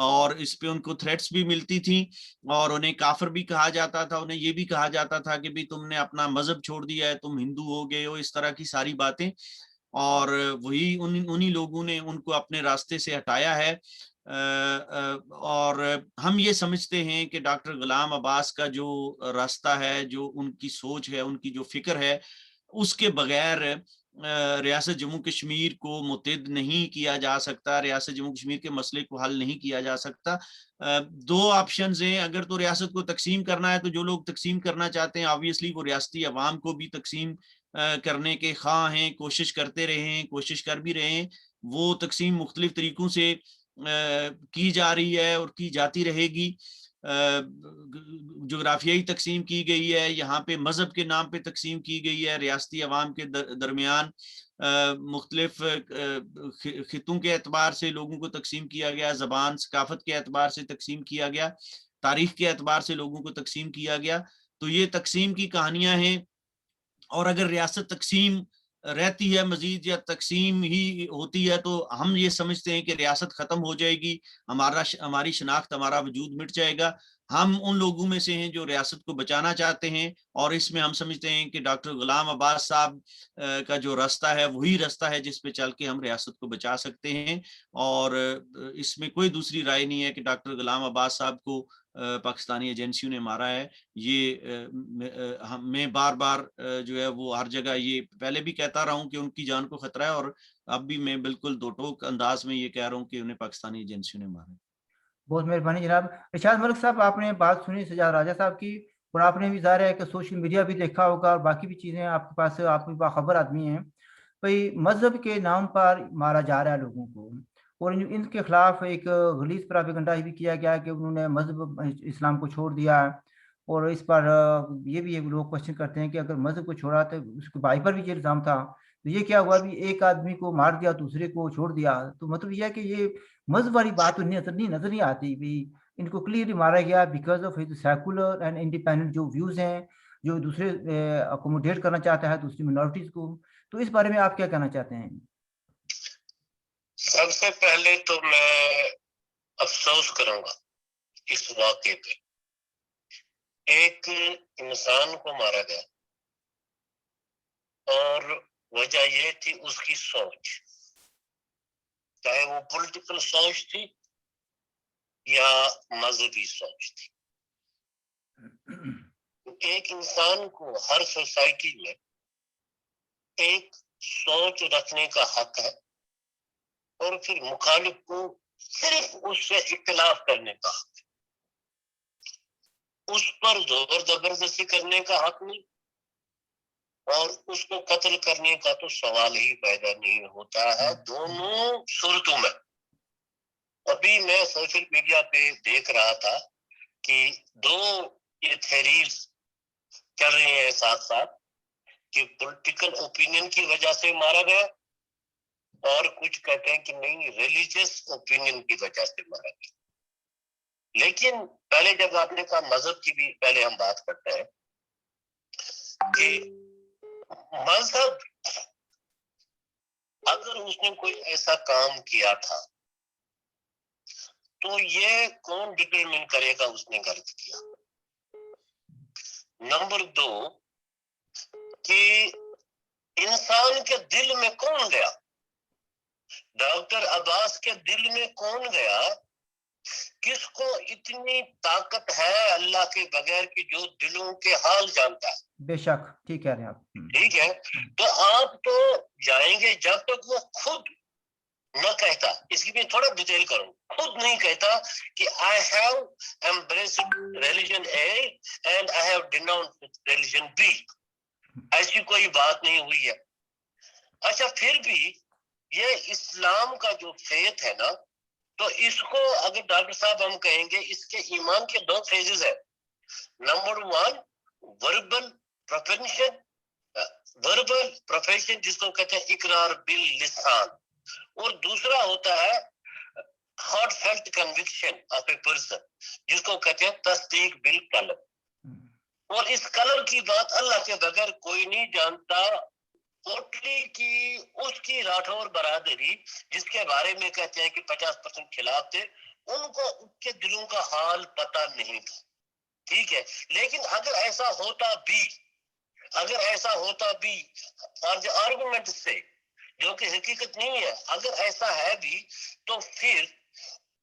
اور اس پہ ان کو تھریٹس بھی ملتی تھی اور انہیں کافر بھی کہا جاتا تھا, انہیں یہ بھی کہا جاتا تھا کہ بھی تم نے اپنا مذہب چھوڑ دیا ہے, تم ہندو ہو گئے ہو, اس طرح کی ساری باتیں. اور وہی انہی لوگوں نے ان کو اپنے راستے سے ہٹایا ہے. اور ہم یہ سمجھتے ہیں کہ ڈاکٹر غلام عباس کا جو راستہ ہے, جو ان کی سوچ ہے, ان کی جو فکر ہے, اس کے بغیر ریاست جموں کشمیر کو متحد نہیں کیا جا سکتا, ریاست جموں کشمیر کے مسئلے کو حل نہیں کیا جا سکتا. دو آپشنز ہیں, اگر تو ریاست کو تقسیم کرنا ہے تو جو لوگ تقسیم کرنا چاہتے ہیں آبویسلی وہ ریاستی عوام کو بھی تقسیم کرنے کے خواہ ہیں, کوشش کرتے رہے ہیں, کوشش کر بھی رہے ہیں. وہ تقسیم مختلف طریقوں سے کی جا رہی ہے اور کی جاتی رہے گی. جغرافیائی تقسیم کی گئی ہے, یہاں پہ مذہب کے نام پہ تقسیم کی گئی ہے, ریاستی عوام کے درمیان مختلف خطوں کے اعتبار سے لوگوں کو تقسیم کیا گیا, زبان ثقافت کے اعتبار سے تقسیم کیا گیا, تاریخ کے اعتبار سے لوگوں کو تقسیم کیا گیا. تو یہ تقسیم کی کہانیاں ہیں. اور اگر ریاست تقسیم رہتی ہے مزید یا تقسیم ہی ہوتی ہے تو ہم یہ سمجھتے ہیں کہ ریاست ختم ہو جائے گی, ہماری شناخت, ہمارا وجود مٹ جائے گا. ہم ان لوگوں میں سے ہیں جو ریاست کو بچانا چاہتے ہیں, اور اس میں ہم سمجھتے ہیں کہ ڈاکٹر غلام عباس صاحب کا جو راستہ ہے وہی راستہ ہے جس پہ چل کے ہم ریاست کو بچا سکتے ہیں. اور اس میں کوئی دوسری رائے نہیں ہے کہ ڈاکٹر غلام عباس صاحب کو پاکستانی ایجنسیوں نے مارا ہے. یہ میں بار بار جو ہے وہ ہر جگہ یہ پہلے بھی کہتا رہا ہوں کہ ان کی جان کو خطرہ ہے, اور اب بھی میں بالکل دو ٹوک انداز میں یہ کہہ رہا ہوں کہ انہیں پاکستانی ایجنسیوں نے مارا ہے. بہت مہربانی جناب. ارشاد ملک صاحب, آپ نے بات سنی سجاد راجہ صاحب کی, اور آپ نے بھی ظاہر ہے کہ سوشل میڈیا بھی دیکھا ہوگا اور باقی بھی چیزیں آپ کے پاس, آپ بھی باخبر آدمی ہیں. بھائی مذہب کے نام پر مارا جا رہا ہے لوگوں کو, اور ان کے خلاف ایک غلیظ پراپیگنڈا بھی کیا گیا کہ انہوں نے مذہب اسلام کو چھوڑ دیا. اور اس پر یہ بھی لوگ کوشچن کرتے ہیں کہ اگر مذہب کو چھوڑا تو اس کے بھائی پر بھی یہ الزام تھا, تو یہ کیا ہوا بھی ایک آدمی کو مار دیا دوسرے کو چھوڑ دیا. تو مطلب یہ ہے کہ یہ مذہب والی بات تو نظر نہیں آتی بھی. ان کو کلیئرلی مارا گیا because of secular and independent جو ویوز ہیں, جو دوسرے اکوموڈیٹ کرنا چاہتا ہے دوسری منارٹیز کو. تو اس بارے میں آپ کیا کہنا چاہتے ہیں؟ سب سے پہلے تو میں افسوس کروں گا اس واقعے پہ. ایک انسان کو مارا گیا اور وجہ یہ تھی اس کی سوچ, چاہے وہ پولیٹیکل سوچ تھی یا مذہبی سوچ تھی. ایک انسان کو ہر سوسائٹی میں ایک سوچ رکھنے کا حق ہے, اور پھر مخالف کو صرف اس سے اختلاف کرنے کا حق ہے. اس پر زور زبردستی کرنے کا حق نہیں, اور اس کو قتل کرنے کا تو سوال ہی پیدا نہیں ہوتا ہے دونوں صورتوں میں. ابھی میں سوشل میڈیا پہ دیکھ رہا تھا کہ دو یہ تھیریز چل رہی ہیں ساتھ ساتھ, کہ پولیٹیکل اوپینین کی وجہ سے مارا گیا, اور کچھ کہتے ہیں کہ نہیں ریلیجیس اوپینین کی وجہ سے مارا گیا. لیکن پہلے جب آپ نے کہا مذہب کی بھی پہلے ہم بات کرتے ہیں کہ مذہب اگر اس نے کوئی ایسا کام کیا تھا تو یہ کون ڈٹرمن کرے گا اس نے غلط کیا. نمبر 2 کہ انسان کے دل میں کون گیا, ڈاکٹر عباس کے دل میں کون گیا, کس کو اتنی طاقت ہے اللہ کے بغیر کی جو دلوں کے حال جانتا ہے. بے شک ٹھیک کہہ رہے ہیں آپ. ٹھیک ہے, تو آپ تو جائیں گے جب تک وہ خود نہ کہتا, اس کی میں تھوڑا ڈیٹیل کروں, خود نہیں کہتا کہ I have embraced religion A and I have denounced religion B. ایسی کوئی بات نہیں ہوئی ہے. اچھا پھر بھی یہ اسلام کا جو فیتھ ہے نا, تو اس کو اگر ڈاکٹر صاحب ہم کہیں گے اس کے ایمان کے 2 فیزز ہیں. نمبر 1 وربل پروفیشن جس کو کہتے ہیں اقرار باللسان, اور دوسرا ہوتا ہے heart felt conviction of a person جس کو کہتے ہیں تصدیق بالقلب. اور اس کلر کی بات اللہ کے بغیر کوئی نہیں جانتا. کوٹلی کی اس کی راٹھور برادری جس کے بارے میں کہتے ہیں کہ 50% خلاف تھے, ان کو ان کے دلوں کا حال پتہ نہیں تھا. ٹھیک ہے, لیکن اگر ایسا ہوتا بھی اور جو آرگومنٹ سے, جو کہ حقیقت نہیں ہے, اگر ایسا ہے بھی تو پھر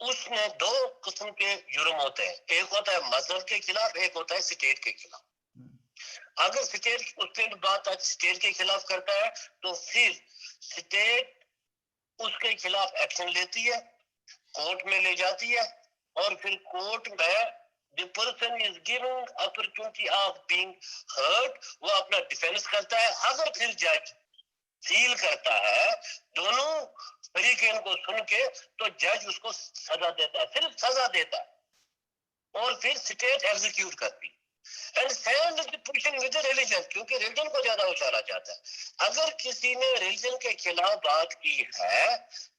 اس میں دو قسم کے جرم ہوتے ہیں. ایک ہوتا ہے مذہب کے خلاف, ایک ہوتا ہے اسٹیٹ کے خلاف. اگر اسٹیٹ اس پہ بات اسٹیٹ کے خلاف کرتا ہے تو پھر اسٹیٹ اس کے خلاف ایکشن لیتی ہے, کورٹ میں لے جاتی ہے, اور پھر کورٹ میں the person is given opportunity of being heard, وہ اپنا ڈیفینس کرتا ہے. اگر پھر جج فیل کرتا ہے دونوں فریقین کو سن کے تو جج اس کو سزا دیتا ہے, صرف سزا دیتا ہے, اور پھر اسٹیٹ ایگزیکیوٹ کرتی. And same is the position with religion, کیونکہ ریلیجن کو زیادہ اچھالا جاتا ہے. اگر کسی نے ریلیجن کے خلاف بات کی ہے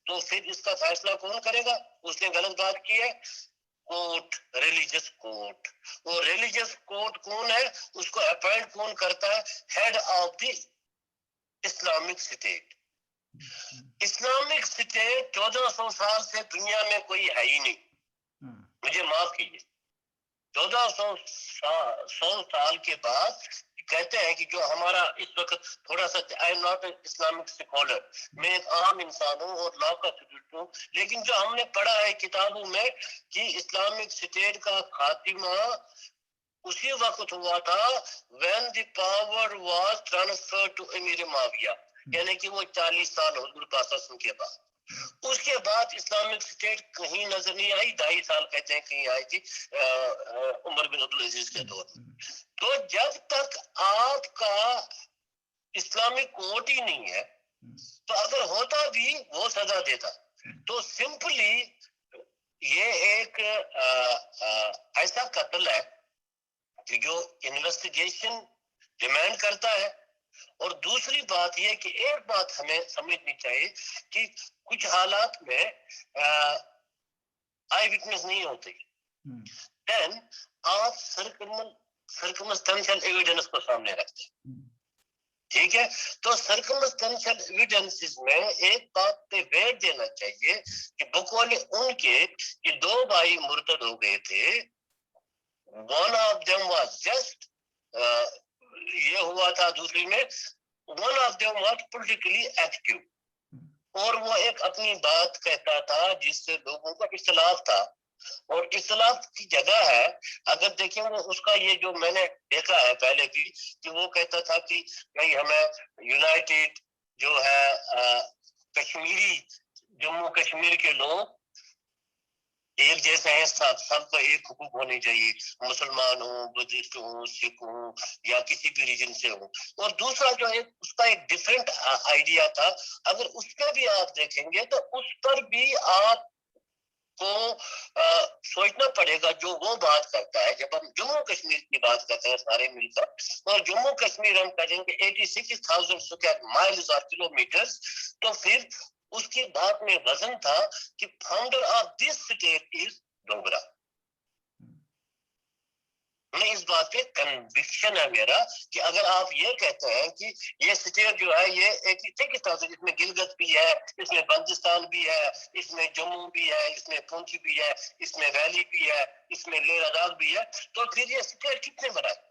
تو پھر اس کا فیصلہ کون کرے گا؟ اس نے غلط بات کی ہے, کوٹ, ریلیجس کوٹ. وہ ریلیجس کوٹ کون ہے؟ اس کو اپوائنٹ کون کرتا ہے؟ Head of the Islamic state. Islamic state 1400 سال سے دنیا میں کوئی ہے ہی نہیں. مجھے معاف کیجیے, 1400 سال کے بعد کہتے ہیں کہ جو ہمارا اس وقت تھوڑا سا, I am not Islamic scholar, میں ایک عام انسان ہوں اور لا کا اسٹوڈنٹ ہوں, لیکن جو ہم نے پڑھا ہے کتابوں میں کہ اسلامک اسٹیٹ کا خاتمہ اسی وقت ہوا تھا when the power was transferred to امیر معاویہ, یعنی کہ وہ 40 سال حضور پاک صلی اللہ علیہ وسلم کے بعد. اس کے بعد اسلامک اسٹیٹ کہیں نظر نہیں آئی. 2.5 سال کہتے ہیں کہیں آئی تھی عمر بن عبدالعزیز کے دور میں. تو جب تک آپ کا اسلامک کورٹ ہی نہیں ہے تو اگر ہوتا بھی وہ سزا دیتا. تو سمپلی یہ ایک ایسا قتل ہے کہ جو انویسٹیگیشن ڈیمانڈ کرتا ہے. اور دوسری بات یہ کہ ایک بات ہمیں سمجھنی چاہیے کہ کچھ حالات میں آئی وٹنس نہیں ہوتی, دین آپ سرکمسٹینشل ایویڈنس کو سامنے رکھتے ہیں. ٹھیک ہے, تو سرکمسٹینشل ایویڈنس میں ایک بات پہ ویٹ دینا چاہیے کہ بقول ان کے کہ 2 بھائی مرتد ہو گئے تھے. one of them was just یہ ہوا تھا, دوسری میں one of them was politically active, اور وہ ایک اپنی بات کہتا تھا جس سے لوگوں کا اختلاف تھا. اور اختلاف کی جگہ ہے, اگر دیکھیں وہ اس کا یہ جو میں نے دیکھا ہے پہلے بھی کہ وہ کہتا تھا کہ بھائی ہمیں یونائٹیڈ جو ہے کشمیری جموں کشمیر کے لوگ ایک جیسے ہیں, سب کو ایک حقوق ہونے چاہیے, مسلمان ہوں, بدھسٹ ہوں, سکھ ہوں یا کسی بھی ریجن سے ہوں. اور دوسرا جو ہے اس کا ایک ڈفرینٹ آئیڈیا تھا. اگر اس پہ بھی آپ دیکھیں گے تو اس پر بھی آپ کو سوچنا پڑے گا. جو وہ بات کرتا ہے, جب ہم جموں کشمیر کی بات کرتے ہیں سارے مل کر, اور جموں کشمیر ہم کہیں گے 86,000 اسکوائر مائلز اور کلو میٹرز, تو پھر اس کی بات میں وزن تھا کہ founder of this state is Dogra. میں اس بات پہ کنوکشن ہے میرا کہ اگر آپ یہ کہتے ہیں کہ یہ اسٹیٹ جو ہے یہ 86,000, اس میں گلگت بھی ہے, اس میں بلوچستان بھی ہے, اس میں جموں بھی ہے, اس میں پونچھ بھی ہے, اس میں ویلی بھی ہے, اس میں لیہ لداخ بھی ہے, تو پھر یہ اسٹیٹ کتنے بنا ہے؟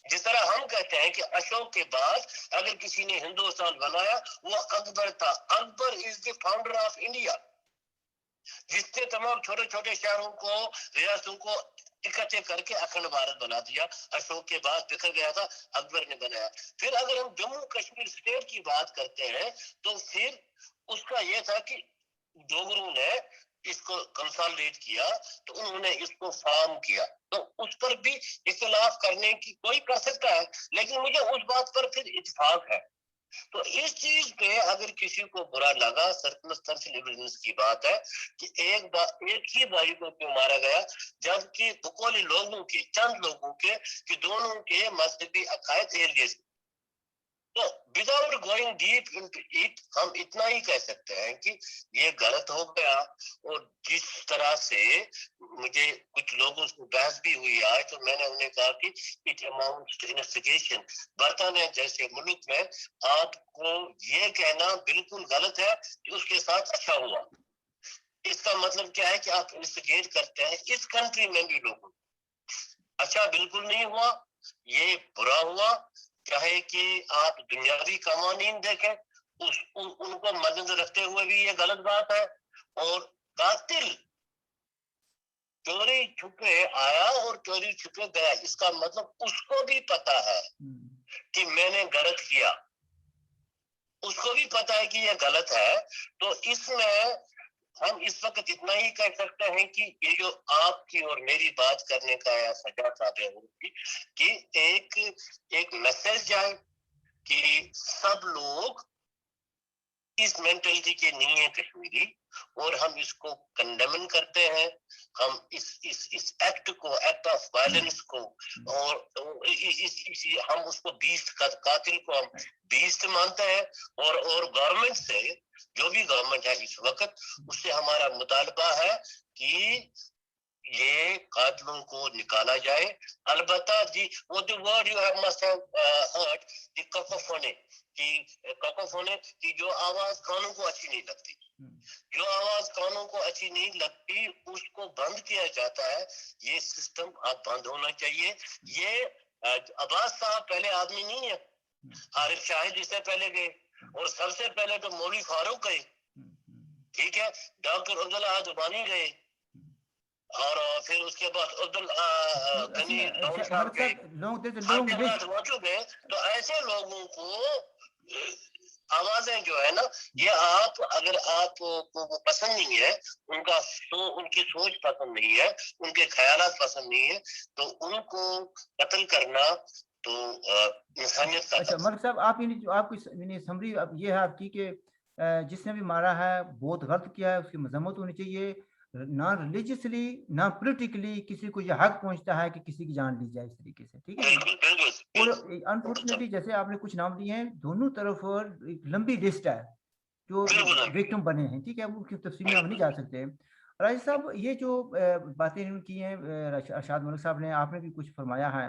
جس طرح ہم کہتے ہیں کہ اشوک کے بعد اگر کسی نے ہندوستان بنایا وہ اکبر تھا. اکبر از دی فاؤنڈر آف انڈیا, جس نے تمام چھوٹے چھوٹے شہروں کو, ریاستوں کو اکٹھے کر کے اکھنڈ بھارت بنا دیا. اشوک کے بعد بکھر گیا تھا, اکبر نے بنایا. پھر اگر ہم جموں کشمیر اسٹیٹ کی بات کرتے ہیں تو پھر اس کا یہ تھا کہ ڈوگروں نے اس کو کنسالیڈیٹ کیا, تو انہوں نے اس کو فارم کیا. تو اس پر بھی اختلاف کرنے کی کوئی کر سکتا ہے, لیکن مجھے اس بات پر پھر اتفاق ہے. تو اس چیز پہ اگر کسی کو برا لگا, سرکمسٹینشل ایویڈنس کی بات ہے کہ ایک ہی بھائی کو کیوں مارا گیا, جبکہ بقول لوگوں کے, چند لوگوں کے, کہ دونوں کے مذہبی عقائد ایک جیسے. تو without going deep into it ہم اتنا ہی کہہ سکتے ہیں کہ یہ غلط ہو گیا. اور جس طرح سے مجھے کچھ لوگوں سے بحث بھی ہوئی آج, تو میں نے انہیں کہا کہ اٹ اماؤنٹس ٹو انویسٹیگیشن. برطانیہ جیسے ملک میں آپ کو یہ کہنا بالکل غلط ہے کہ اس کے ساتھ اچھا ہوا. اس کا مطلب کیا ہے کہ آپ انسٹیگیٹ کرتے ہیں اس کنٹری میں بھی لوگوں. اچھا بالکل نہیں ہوا, یہ برا ہوا, چاہے کہ آپ دنیاوی قوانین دیکھیں ان کو مد نظر رکھتے ہوئے بھی یہ غلط بات ہے. اور قاتل چوری چھپے آیا اور چوری چھپے گیا, اس کا مطلب اس کو بھی پتا ہے کہ میں نے غلط کیا, اس کو بھی پتا ہے کہ یہ غلط ہے. تو اس میں ہم اس وقت اتنا ہی کہہ سکتے ہیں کہ یہ جو آپ کی اور میری بات کرنے کا یا سجا چاہتے ہوگی کہ ایک میسج جائے کہ سب لوگ اس مینٹلٹی کے نہیں ہیں کشمیری, اور ہم اس کو کنڈیمن کرتے ہیں, ہم اس ایکٹ کو, ایکٹ آف وائلنس کو, اور ہم اس کو بیسٹ, قاتل کو ہم بیسٹ مانتے ہیں. اور گورنمنٹ سے, جو بھی گورنمنٹ ہے اس وقت, اس سے ہمارا مطالبہ ہے کہ یہ قاتلوں کو نکالا جائے. البتہ جی وہ the word you have must have heard, the cacophony, کہ جو آواز کانوں کو اچھی نہیں لگتی, جو آواز کانوں کو اچھی نہیں لگتی اس کو بند کیا جاتا ہے. یہ سسٹم اب بند ہونا چاہیے. یہ عباس صاحب پہلے آدمی نہیں ہے, عارف شاہد اس سے پہلے گئے, اور سب سے پہلے تو مولوی فاروق گئے, ٹھیک ہے, ڈاکٹر عبداللہ زبانی گئے, اور پھر اس کے بعد غنی صاحب گئے, تو ایسے لوگوں کو آوازیں جو ہے نا, یہ آپ اگر آپ کو وہ پسند نہیں ہے, ان کی سوچ پسند نہیں ہے, ان کے خیالات پسند نہیں ہے, تو ان کو قتل کرنا تو انسانیت کا. اچھا ملک صاحب, آپ کی سمری یہ ہے آپ کی کہ جس نے بھی مارا ہے بہت غلط کیا ہے, اس کی مذمت ہونی چاہیے. نہ ریلیجیسلی نہ پولیٹیکلی کسی کو یہ حق پہنچتا ہے کہ کسی کی جان لی جائے اس طریقے سے, ٹھیک ہے. اور انفارچونیٹلی جیسے آپ نے کچھ نام لیے ہیں, دونوں طرف ایک لمبی لسٹ ہے جو وکٹم بنے ہیں, ٹھیک ہے, ان کی تفصیل میں ہم نہیں جا سکتے. راجد صاحب, یہ جو باتیں کی ہیں ارشاد ملک صاحب نے, آپ نے بھی کچھ فرمایا ہے,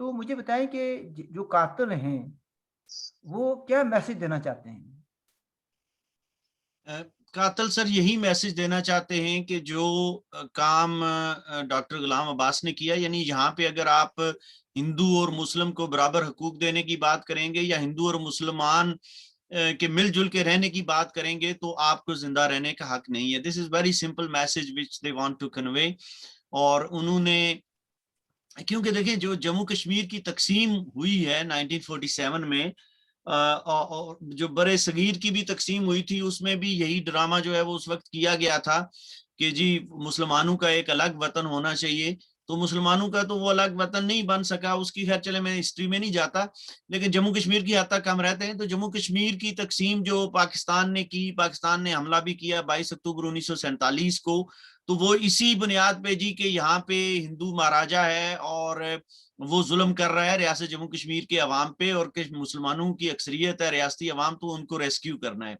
تو مجھے بتائیں کہ جو قاتل ہیں وہ کیا میسج دینا چاہتے ہیں؟ قاتل سر یہی میسج دینا چاہتے ہیں کہ جو کام ڈاکٹر غلام عباس نے کیا, یعنی یہاں پہ اگر آپ ہندو اور مسلم کو برابر حقوق دینے کی بات کریں گے یا ہندو اور مسلمان کہ مل جل کے رہنے کی بات کریں گے, تو آپ کو زندہ رہنے کا حق نہیں ہے. This is very simple message which they want to convey. اور انہوں نے, کیونکہ دیکھیں جو جموں کشمیر کی تقسیم ہوئی ہے 1947 میں, اور جو برے صغیر کی بھی تقسیم ہوئی تھی, اس میں بھی یہی ڈرامہ جو ہے وہ اس وقت کیا گیا تھا کہ جی مسلمانوں کا ایک الگ وطن ہونا چاہیے. تو مسلمانوں کا تو وہ الگ وطن نہیں بن سکا, اس کی خیر چلے میں ہسٹری میں نہیں جاتا, لیکن جموں کشمیر کی حد تک ہم رہتے ہیں. تو جموں کشمیر کی تقسیم جو پاکستان نے کی, پاکستان نے حملہ بھی کیا 22 اکتوبر 1947 کو, تو وہ اسی بنیاد پہ جی کہ یہاں پہ ہندو مہاراجا ہے اور وہ ظلم کر رہا ہے ریاست جموں کشمیر کے عوام پہ, اور کہ مسلمانوں کی اکثریت ہے ریاستی عوام, تو ان کو ریسکیو کرنا ہے.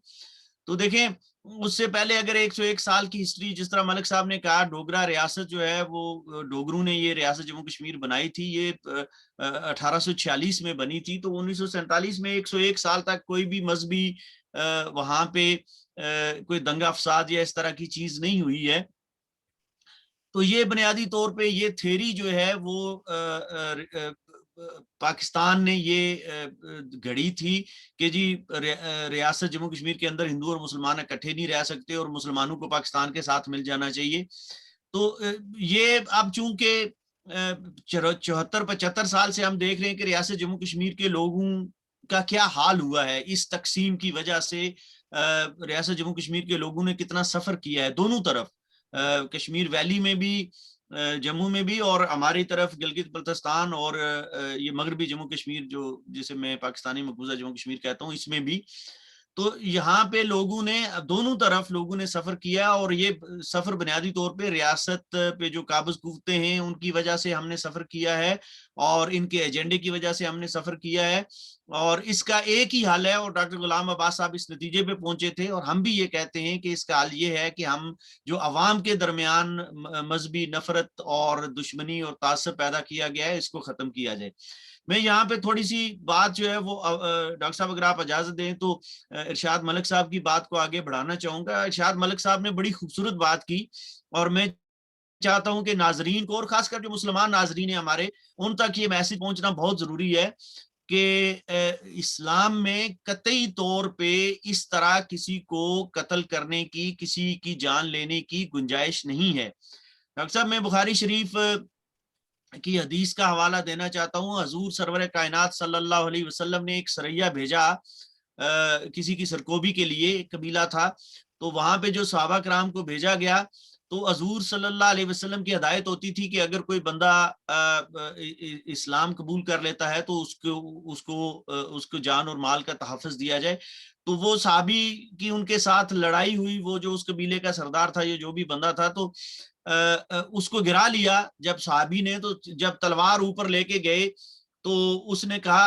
تو دیکھیں اس سے پہلے اگر 101 سال کی ہسٹری, جس طرح ملک صاحب نے کہا, ڈوگرا ریاست جو ہے وہ ڈوگروں نے یہ ریاست جموں کشمیر بنائی تھی, یہ 1846 میں بنی تھی. تو 1947 میں 101 سال تک کوئی بھی مذہبی وہاں پہ کوئی دنگا فساد یا اس طرح کی چیز نہیں ہوئی ہے. تو یہ بنیادی طور پہ یہ تھیری جو ہے وہ پاکستان نے یہ گھڑی تھی کہ جی ریاست جموں کشمیر کے اندر ہندو اور مسلمان اکٹھے نہیں رہ سکتے اور مسلمانوں کو پاکستان کے ساتھ مل جانا چاہیے. تو یہ اب چونکہ 74-75 سال سے ہم دیکھ رہے ہیں کہ ریاست جموں کشمیر کے لوگوں کا کیا حال ہوا ہے اس تقسیم کی وجہ سے. ریاست جموں کشمیر کے لوگوں نے کتنا سفر کیا ہے دونوں طرف, کشمیر ویلی میں بھی, جموں میں بھی, اور ہماری طرف گلگت بلتستان اور یہ مغربی جموں کشمیر جو جسے میں پاکستانی مقبوضہ جموں کشمیر کہتا ہوں, اس میں بھی. تو یہاں پہ لوگوں نے, دونوں طرف لوگوں نے سفر کیا, اور یہ سفر بنیادی طور پہ ریاست پہ جو قابض قوتیں ہیں ان کی وجہ سے ہم نے سفر کیا ہے, اور ان کے ایجنڈے کی وجہ سے ہم نے سفر کیا ہے. اور اس کا ایک ہی حل ہے, اور ڈاکٹر غلام عباس صاحب اس نتیجے پہ پہنچے تھے, اور ہم بھی یہ کہتے ہیں کہ اس کا حل یہ ہے کہ ہم جو عوام کے درمیان مذہبی نفرت اور دشمنی اور تعصب پیدا کیا گیا ہے, اس کو ختم کیا جائے. میں یہاں پہ تھوڑی سی بات جو ہے وہ ڈاکٹر صاحب اگر آپ اجازت دیں تو ارشاد ملک صاحب کی بات کو آگے بڑھانا چاہوں گا. ارشاد ملک صاحب نے بڑی خوبصورت بات کی, اور میں چاہتا ہوں کہ ناظرین کو, اور خاص کر جو مسلمان ناظرین ہیں ہمارے, ان تک یہ میسج پہنچنا بہت ضروری ہے کہ اسلام میں قطعی طور پہ اس طرح کسی کو قتل کرنے کی, کسی کی جان لینے کی گنجائش نہیں ہے. ڈاکٹر صاحب, میں بخاری شریف کی حدیث کا حوالہ دینا چاہتا ہوں. حضور سرور کائنات صلی اللہ علیہ وسلم نے ایک سریہ بھیجا کسی کی سرکوبی کے لیے, ایک قبیلہ تھا, تو وہاں پہ جو صحابہ کرام کو بھیجا گیا تو حضور صلی اللہ علیہ وسلم کی ہدایت ہوتی تھی کہ اگر کوئی بندہ اسلام قبول کر لیتا ہے تو اس کو جان اور مال کا تحفظ دیا جائے. تو وہ صحابی کی ان کے ساتھ لڑائی ہوئی, وہ جو اس قبیلے کا سردار تھا, یہ جو بھی بندہ تھا, تو اس کو گرا لیا جب صحابی نے. تو جب تلوار اوپر لے کے گئے تو اس نے کہا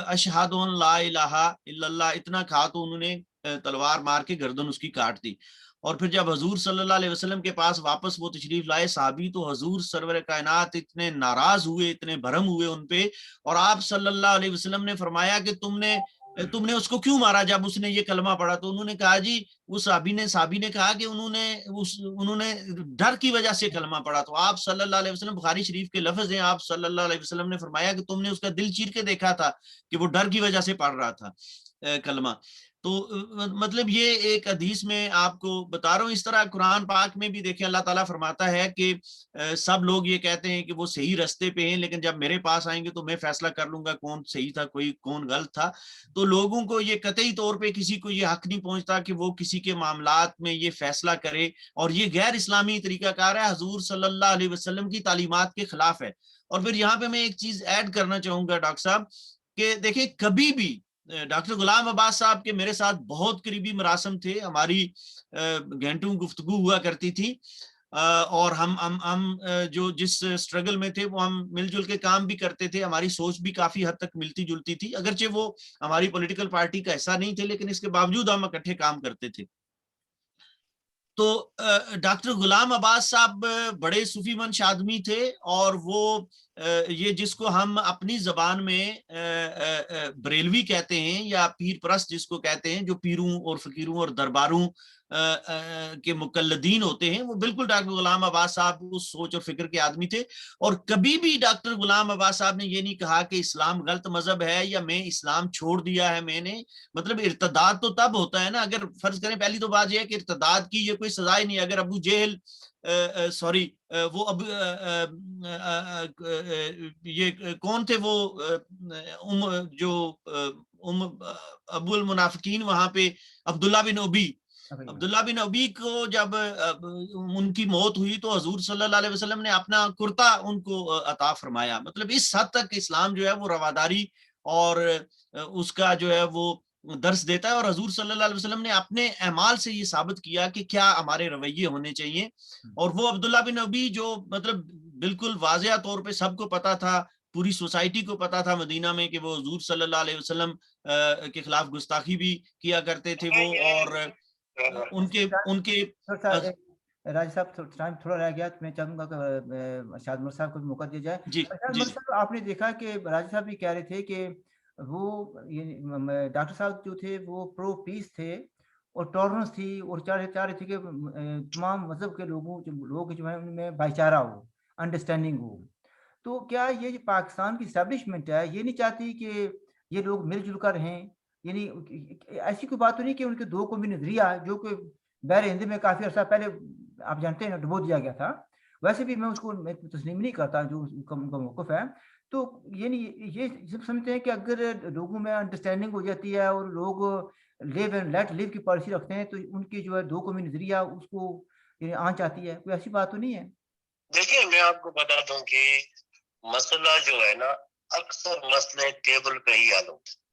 اشہد ان لا الہ الا اللہ, اتنا کہا تو انہوں نے تلوار مار کے گردن اس کی کاٹ دی. اور پھر جب حضور صلی اللہ علیہ وسلم کے پاس واپس وہ تشریف لائے صحابی, تو حضور سرور کائنات اتنے ناراض ہوئے, اتنے بھرم ہوئے ان پہ, اور آپ صلی اللہ علیہ وسلم نے فرمایا کہ تم نے اس کو کیوں مارا جب اس نے یہ کلمہ پڑھا؟ تو انہوں نے کہا جی وہ صحابی نے کہا کہ انہوں نے ڈر کی وجہ سے کلمہ پڑھا. تو آپ صلی اللہ علیہ وسلم, بخاری شریف کے لفظ ہیں, آپ صلی اللہ علیہ وسلم نے فرمایا کہ تم نے اس کا دل چیر کے دیکھا تھا کہ وہ ڈر کی وجہ سے پڑھ رہا تھا کلمہ. تو مطلب یہ ایک حدیث میں آپ کو بتا رہا ہوں. اس طرح قرآن پاک میں بھی دیکھیں اللہ تعالیٰ فرماتا ہے کہ سب لوگ یہ کہتے ہیں کہ وہ صحیح رستے پہ ہیں, لیکن جب میرے پاس آئیں گے تو میں فیصلہ کر لوں گا کون صحیح تھا, کون غلط تھا. تو لوگوں کو یہ قطعی طور پہ کسی کو یہ حق نہیں پہنچتا کہ وہ کسی کے معاملات میں یہ فیصلہ کرے, اور یہ غیر اسلامی طریقہ کار ہے, حضور صلی اللہ علیہ وسلم کی تعلیمات کے خلاف ہے. اور پھر یہاں پہ میں ایک چیز ایڈ کرنا چاہوں گا ڈاکٹر صاحب, کہ دیکھیں کبھی بھی ڈاکٹر غلام عباس صاحب کے میرے ساتھ بہت قریبی مراسم تھے, ہماری گھنٹوں گفتگو ہوا کرتی تھی, اور ہم جو جس سٹرگل میں تھے وہ ہم مل جل کے کام بھی کرتے تھے, ہماری سوچ بھی کافی حد تک ملتی جلتی تھی, اگرچہ وہ ہماری پولیٹیکل پارٹی کا حصہ نہیں تھے, لیکن اس کے باوجود ہم اکٹھے کام کرتے تھے. تو ڈاکٹر غلام عباس صاحب بڑے صوفی منش آدمی تھے, اور وہ یہ جس کو ہم اپنی زبان میں بریلوی کہتے ہیں یا پیر پرست جس کو کہتے ہیں, جو پیروں اور فقیروں اور درباروں کے مقلدین ہوتے ہیں, وہ بالکل ڈاکٹر غلام عباس صاحب اس سوچ اور فکر کے آدمی تھے. اور کبھی بھی ڈاکٹر غلام عباس صاحب نے یہ نہیں کہا کہ اسلام غلط مذہب ہے یا میں اسلام چھوڑ دیا ہے میں نے. مطلب ارتداد تو تب ہوتا ہے نا, اگر فرض کریں, پہلی تو بات یہ ہے کہ ارتداد کی یہ کوئی سزا ہی نہیں ہے. اگر ابو جہل وہ اب یہ کون تھے, وہ جو ابو المنافقین وہاں پہ عبداللہ بن ابی کو جب ان کی موت ہوئی تو حضور صلی اللہ علیہ وسلم نے اپنا کرتا ان کو عطا فرمایا. مطلب اس حد تک اسلام جو ہے وہ رواداری اور اس کا جو ہے وہ درس دیتا ہے, اور حضور صلی اللہ علیہ وسلم نے اپنے اعمال سے یہ ثابت کیا کہ کیا ہمارے رویے ہونے چاہیے. اور وہ عبداللہ بن ابی جو مطلب بالکل واضح طور پہ سب کو پتا تھا, پوری سوسائٹی کو پتا تھا مدینہ میں کہ وہ حضور صلی اللہ علیہ وسلم کے خلاف گستاخی بھی کیا کرتے تھے وہ, اور ان کے راجہ صاحب ٹائم تھوڑا رہ گیا, تو میں چاہوں گا کہ شاہد مر صاحب کو موقع دیا جائے. شاہد مر صاحب, آپ نے دیکھا کہ راجہ صاحب بھی کہہ رہے تھے کہ وہ ڈاکٹر صاحب جو تھے وہ پرو پیس تھے اور ٹالرنس تھی, اور چاہ رہے تھے کہ تمام مذہب کے لوگ جو ہیں ان میں بھائی چارہ ہو, انڈرسٹینڈنگ ہو. تو کیا یہ پاکستان کی اسٹیبلشمنٹ ہے یہ نہیں چاہتی کہ یہ لوگ مل جل کر رہیں؟ یعنی ایسی کوئی بات تو نہیں کہ ان کے دو قومی نظریہ جو کہ بحر ہند میں کافی عرصہ پہلے آپ جانتے ہیں ڈبو دیا گیا تھا, ویسے بھی میں اس کو تسلیم نہیں کرتا جو ان کا موقف ہے. تو یعنی یہ سب سمجھتے ہیں کہ اگر لوگوں میں انڈرسٹینڈنگ ہو جاتی ہے اور لوگ لیو اینڈ لیٹ لیو کی پالیسی رکھتے ہیں تو ان کی جو ہے دو قومی نظریہ اس کو یعنی آن چاہتی ہے, کوئی ایسی بات تو نہیں ہے؟ دیکھیں میں آپ کو بتا دوں کہ مسئلہ جو ہے نا اکثر مسئلے ٹیبل پہ ہی حل ہوتے,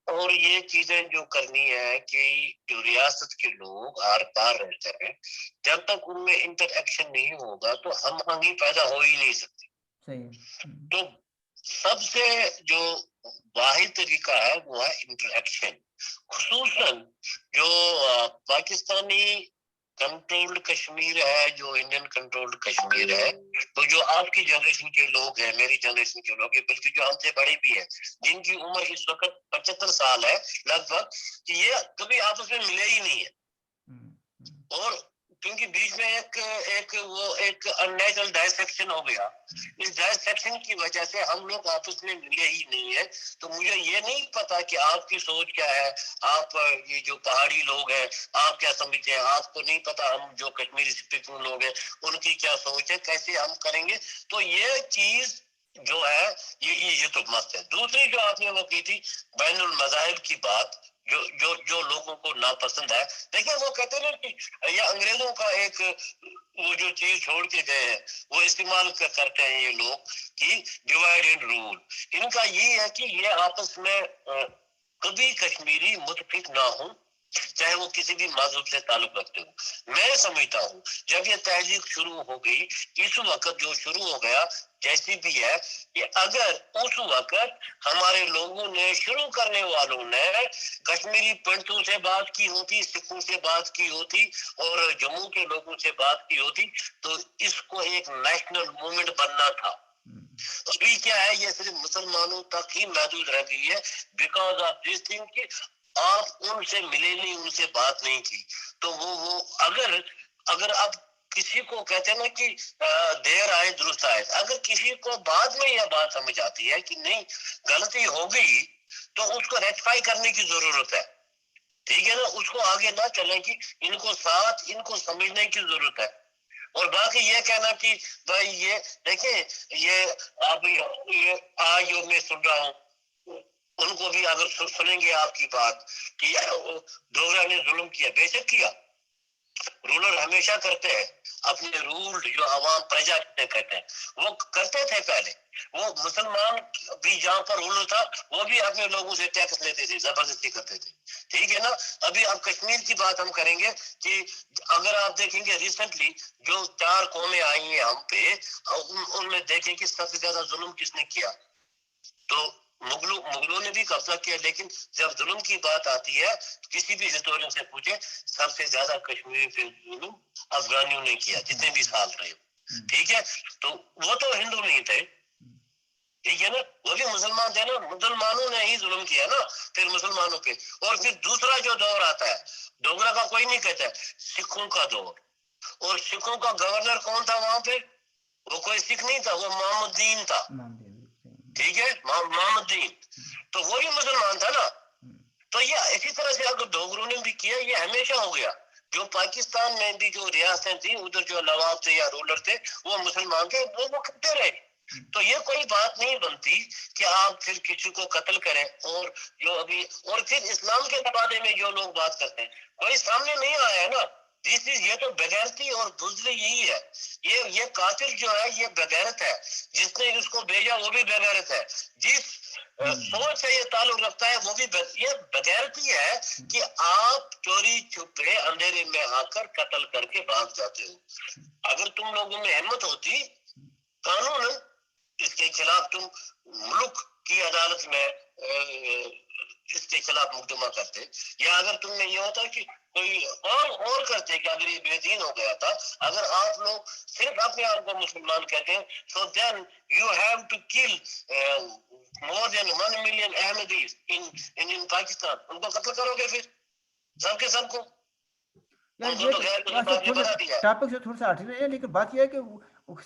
اور یہ چیزیں جو کرنی ہے کہ جو ریاست کے لوگ آر پار رہتے ہیں, جب تک ان میں انٹر ایکشن نہیں ہوگا تو ہم آہنگی پیدا ہو ہی نہیں سکتی. تو سب سے جو واحد طریقہ ہے وہ ہے انٹر ایکشن. خصوصاً جو پاکستانی کنٹرولڈ کشمیر ہے، جو انڈین کنٹرولڈ کشمیر ہے، تو جو آپ کی جنریشن کے لوگ ہیں، میری جنریشن کے لوگ ہیں، بلکہ جو ہم سے بڑے بھی ہیں، جن کی عمر اس وقت 75 سال ہے لگ بھگ، کہ یہ کبھی آپس میں ملے ہی نہیں ہے، اور کیونکہ بیچ میں ایک نیچرل ڈائسیکشن ہو گیا، اس ڈائسیکشن کی وجہ سے ہم لوگ آپس میں ملے ہی نہیں ہے. تو مجھے یہ نہیں پتا کہ آپ کی سوچ کیا ہے، آپ یہ جو پہاڑی لوگ ہیں آپ کیا سمجھتے ہیں، آپ کو نہیں پتا ہم جو کشمیری اسپیکنگ لوگ ہیں ان کی کیا سوچ ہے، کیسے ہم کریں گے. تو یہ چیز جو ہے یہ تو مست ہے. دوسری جو آپ نے وہ کی تھی بین المذاہب کی بات، جو لوگوں کو ناپسند ہے، دیکھیں وہ کہتے ہیں کہ یہ انگریزوں کا ایک وہ جو چیز چھوڑ کے گئے ہیں وہ استعمال کرتے ہیں یہ لوگ کہ ڈیوائڈ اینڈ رول. ان کا یہ ہے کہ یہ آپس میں کبھی کشمیری متفق نہ ہوں، چاہے وہ کسی بھی مذہب سے تعلق رکھتے ہوں. میں سمجھتا ہوں جب یہ تہذیب شروع ہو گئی، اس وقت جو شروع ہو گیا جیسی بھی ہے، کہ اگر اس وقت ہمارے لوگوں نے شروع کرنے والوں نے کشمیری پنڈتوں سے بات کی ہوتی، سکھوں سے بات کی ہوتی اور جموں کے لوگوں سے بات کی ہوتی، تو اس کو ایک نیشنل موومنٹ بننا تھا. ابھی کیا ہے، یہ صرف مسلمانوں تک ہی محدود رہ گئی ہے، بیکاز آف دس تھنگ کہ آپ ان سے ملے نہیں، ان سے بات نہیں کی. تو وہ اگر آپ کسی کو کہتے ہیں نا کہ دیر آئے درست آئے، اگر کسی کو بعد میں یہ بات سمجھ آتی ہے کہ نہیں غلطی ہو گئی، تو اس کو ریکٹیفائی کرنے کی ضرورت ہے. ٹھیک ہے نا، اس کو آگے نہ چلیں کہ ان کو سمجھنے کی ضرورت ہے. اور باقی یہ کہنا کہ بھائی یہ دیکھیں، یہ آپ یہ آج جو میں سن رہا ہوں، ان کو بھی اگر سنیں گے آپ کی بات کہ ڈوگرا نے ظلم کیا، بے شک کیا. رولر ہمیشہ کرتے ہیں اپنے رول، جو عوام پرجا کہتے ہیں وہ کرتے تھے پہلے. وہ مسلمان بھی جہاں پر رولر تھا وہ بھی اپنے لوگوں سے ٹیکس لیتے تھے، زبردستی کرتے تھے. ٹھیک ہے نا. ابھی اب کشمیر کی بات ہم کریں گے کہ اگر آپ دیکھیں گے ریسنٹلی جو 4 قومیں آئی ہیں ہم پہ، ان میں دیکھیں کہ سب سے زیادہ ظلم کس نے کیا. تو مغلوں نے بھی قبضہ کیا، لیکن جب ظلم کی بات آتی ہے کسی بھی ہسٹورین سے پوچھے، سب سے زیادہ کشمیر پہ ظلم افغانیوں نے کیا، جتنے بھی سال رہے. ٹھیک ہے. تو وہ تو ہندو نہیں تھے، ٹھیک ہے نا، وہ بھی مسلمان تھے نا، مسلمانوں نے ہی ظلم کیا نا پھر مسلمانوں پہ. اور پھر دوسرا جو دور آتا ہے، ڈوگرا کا کوئی نہیں کہتا ہے، سکھوں کا دور. اور سکھوں کا گورنر کون تھا وہاں پہ؟ وہ کوئی سکھ نہیں تھا، وہ محمد الدین تھا. ٹھیک ہے، محمد الدین، تو وہی مسلمان تھا نا. تو یہ اسی طرح سے اگر ڈوگروں نے بھی کیا، یہ ہمیشہ ہو گیا. جو پاکستان میں بھی جو ریاستیں تھیں، ادھر جو نواب تھے یا رولر تھے وہ مسلمان تھے، وہ کرتے رہے. تو یہ کوئی بات نہیں بنتی کہ آپ پھر کسی کو قتل کریں. اور جو ابھی اور پھر اسلام کے بارے میں جو لوگ بات کرتے ہیں، کوئی سامنے نہیں آیا ہے نا. یہ تو بغیرتی اور بزدلی یہی ہے. یہ قاتل جو ہے یہ بغیرت ہے، جس نے اس کو بھیجا وہ بھی بغیرت ہے، جس سوچ سے یہ تعلق رکھتا ہے وہ بھی یہ بغیرتی ہے کہ آپ چوری چھپے اندھیرے میں آ کر قتل کر کے بھاگ جاتے ہو. اگر تم لوگوں میں ہمت ہوتی، قانون اس کے خلاف تم ملک کی عدالت میں اس کے خلاف مقدمہ کرتے، یا اگر تم میں یہ ہوتا کہ کوئی اور کرتے کہ اگر یہ بے دین ہو گیا تھا. اگر آپ لوگ صرف اپنے آپ کو مسلمان کہتے ہیں، so then you have to kill more than 1 million Ahmadis in Pakistan. ان کو قتل کرو گے پھر سب کے سب کو. ٹاپک سے تھوڑا سا ہٹ رہے ہیں، لیکن بات یہ ہے کہ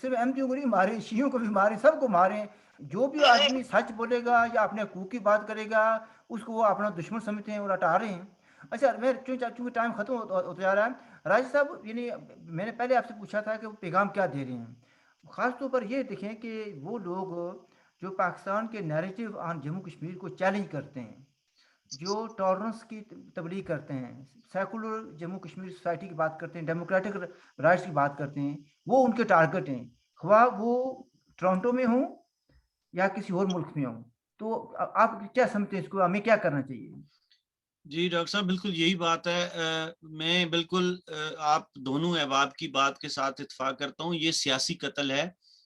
صرف احمدیوں کو نہیں مارے، شیعوں کو بھی مارے، سب کو مارے. جو بھی آدمی سچ بولے گا یا اپنے حقوق کی بات کرے گا اس کو وہ اپنا دشمن سمجھتے ہیں اور ہٹا رہے ہیں. اچھا، میں چونکہ ٹائم ختم ہوتا جا رہا ہے، راجد صاحب، یعنی میں نے پہلے آپ سے پوچھا تھا کہ وہ پیغام کیا دے رہے ہیں. خاص طور پر یہ دیکھیں کہ وہ لوگ جو پاکستان کے نیریٹو آن جموں کشمیر کو چیلنج کرتے ہیں، جو ٹالرنس کی تبلیغ کرتے ہیں، سیکولر جموں کشمیر سوسائٹی کی بات کرتے ہیں، ڈیموکریٹک رائٹس کی بات کرتے ہیں، وہ ان کے ٹارگٹ ہیں، خواہ وہ ٹورانٹو میں ہوں یا کسی اور ملک میں ہوں. تو آپ کیا سمجھتے ہیں، اس کو ہمیں کیا کرنا چاہیے؟ جی ڈاکٹر صاحب، بالکل یہی بات ہے. میں بالکل آپ دونوں احباب کی بات کے ساتھ اتفاق کرتا ہوں. یہ سیاسی قتل ہے،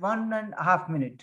1.5 minute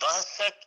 62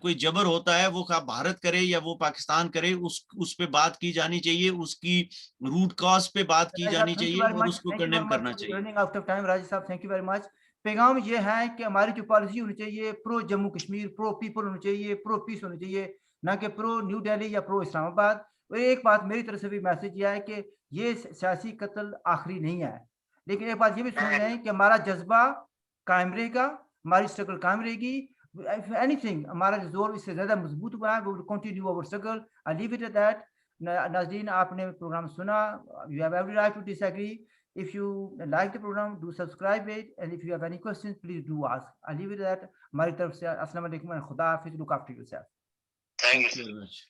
کوئی جبر ہوتا ہے وہ خواہ بھارت کرے یا وہ پاکستان کرے, اس پہ بات کی جانی چاہیے, اس کی روٹ کاز پہ بات کی جانی چاہیے اور اس کو کنڈیم کرنا چاہیے. Running out of time RJD صاحب, تھینک یو ویری مچ. پیغام یہ ہے کہ ہماری جو پالیسی ہونی چاہیے پرو جموں کشمیر, پرو پیپل ہونی چاہیے, پرو پیس ہونی چاہیے, نہ کہ پرو نیو دہلی یا پرو اسلام آباد. اور ایک بات میری طرف سے بھی میسج یہ ہے کہ یہ سیاسی قتل آخری نہیں ہے, لیکن ایک بات یہ بھی سمجھ رہے ہیں کہ ہمارا جذبہ قائم رہے گا, ہماری اسٹرگل قائم رہے گی. If anything, ہمارا زور اس سے زیادہ مضبوط ہوا ہے. We will continue our struggle. I leave it at that. ناظرین, آپ نے پروگرام سنا. You have every right to disagree. If you like the program, do subscribe it. And if you have any questions, please do ask. I leave it at that. ہماری طرف سے السلام علیکم and خدا حافظ. Look after yourself. Thank you. Thank you very much.